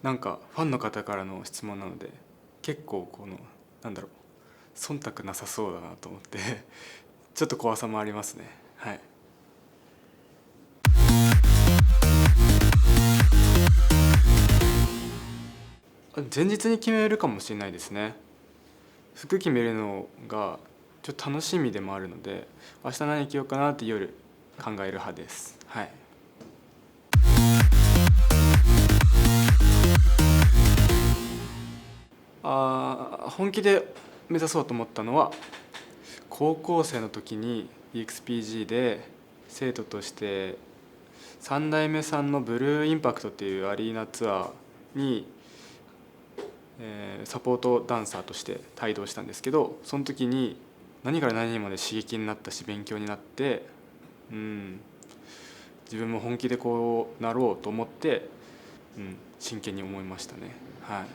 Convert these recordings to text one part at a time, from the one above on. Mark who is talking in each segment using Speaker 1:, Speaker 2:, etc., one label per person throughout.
Speaker 1: なんかファンの方からの質問なので、結構なんだろう、忖度なさそうだなと思ってちょっと怖さもありますね。はい。前日に決めるかもしれないですね。服決めるのがちょっと楽しみでもあるので、明日何着ようかなって夜考える派です。はい。本気で目指そうと思ったのは、高校生の時に EXPG で生徒として3代目さんのブルーインパクトっていうアリーナツアーに、サポートダンサーとして帯同したんですけど、その時に何から何まで刺激になったし勉強になって、自分も本気でこうなろうと思って、真剣に思いましたね。はい。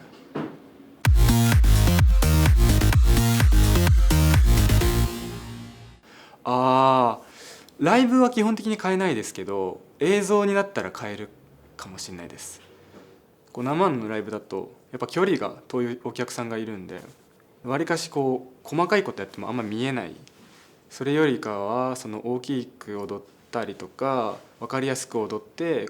Speaker 1: ライブは基本的に変えないですけど、映像になったら変えるかもしれないです。生のライブだとやっぱ距離が遠いお客さんがいるんで、わりかし細かいことやってもあんま見えない。それよりかは大きく踊ったりとか分かりやすく踊って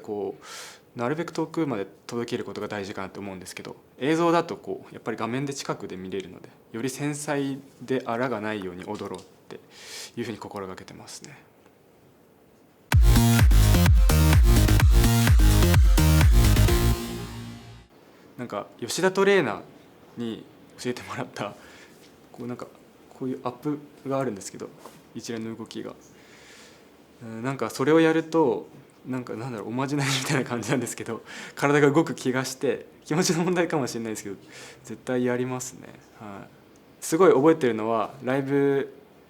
Speaker 1: なるべく遠くまで届けることが大事かなと思うんですけど、映像だとやっぱり画面で近くで見れるので、より繊細であらがないように踊ろうっていうふうに心がけてますね。なんか吉田トレーナーに教えてもらったこういうアップがあるんですけど、一連の動きがなんかそれをやるとなんだろう、おまじないみたいな感じなんですけど、体が動く気がして、気持ちの問題かもしれないですけど絶対やりますね。はい。すごい覚えてるのは、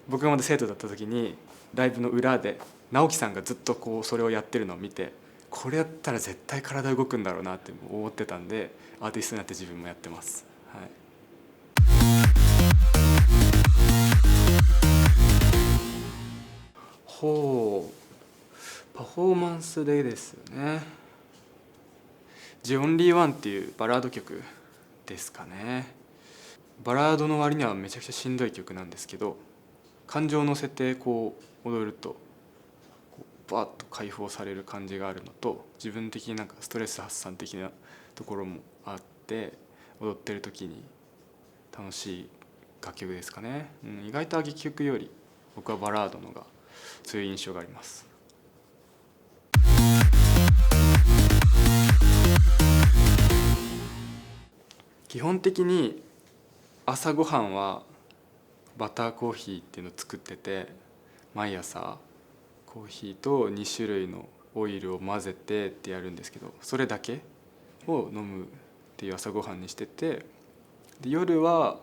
Speaker 1: 僕がまだ生徒だった時にライブの裏で直樹さんがずっとそれをやってるのを見て、これやったら絶対体動くんだろうなって思ってたんで、アーティストになって自分もやってます。はい。パフォーマンスでですよね。「ジオンリーワン」っていうバラード曲ですかね。バラードの割にはめちゃくちゃしんどい曲なんですけど、感情を乗せて踊るとバーッと解放される感じがあるのと、自分的にストレス発散的なところもあって、踊ってる時に楽しい楽曲ですかね。意外と劇曲より僕はバラードのが強い印象があります。基本的に朝ごはんはバターコーヒーっていうのを作ってて、毎朝コーヒーと2種類のオイルを混ぜてってやるんですけど、それだけを飲むっていう朝ごはんにしてて、で夜は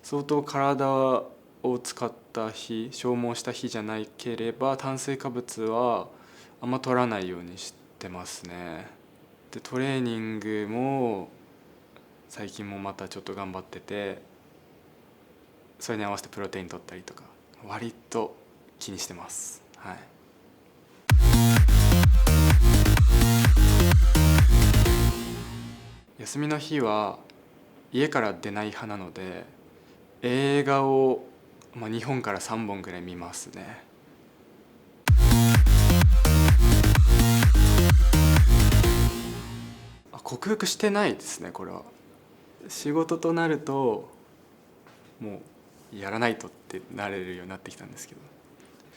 Speaker 1: 相当体を使った日、消耗した日じゃなければ炭水化物はあんま取らないようにしてますね。でトレーニングも最近もまたちょっと頑張ってて、それに合わせてプロテイン取ったりとか割と気にしてます。はい。休みの日は家から出ない派なので、映画を、2本から3本ぐらい見ますね。克服してないですね、これは。仕事となるともうやらないとってなれるようになってきたんですけど、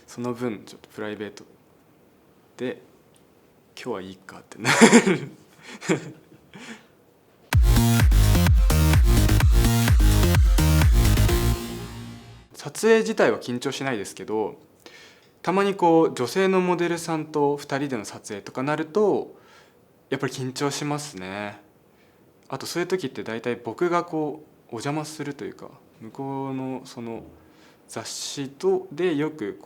Speaker 1: その分ちょっとプライベートで今日はいいかってなる撮影自体は緊張しないですけど、たまに女性のモデルさんと2人での撮影とかなるとやっぱり緊張しますね。あとそういう時って大体僕がお邪魔するというか、向こうの雑誌でよく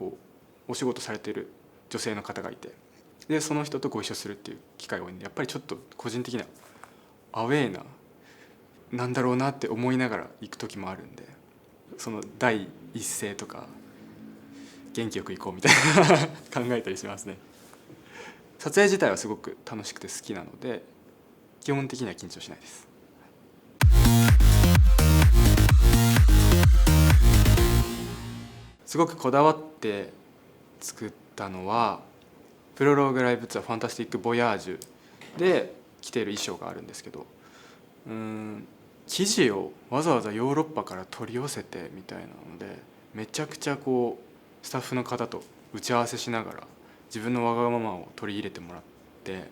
Speaker 1: お仕事されてる女性の方がいて、でその人とご一緒するっていう機会が多いんで、やっぱりちょっと個人的にはアウェーなんだろうなって思いながら行く時もあるんで、第一声とか元気よく行こうみたいな考えたりしますね。撮影自体はすごく楽しくて好きなので、基本的には緊張しないです。すごくこだわって作ったのはプロローグライブツアーファンタスティック・ボヤージュで着ている衣装があるんですけど、生地をわざわざヨーロッパから取り寄せてみたいなので、めちゃくちゃこうスタッフの方と打ち合わせしながら自分のわがままを取り入れてもらって、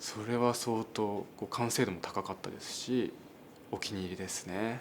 Speaker 1: それは相当こう完成度も高かったですし、お気に入りですね。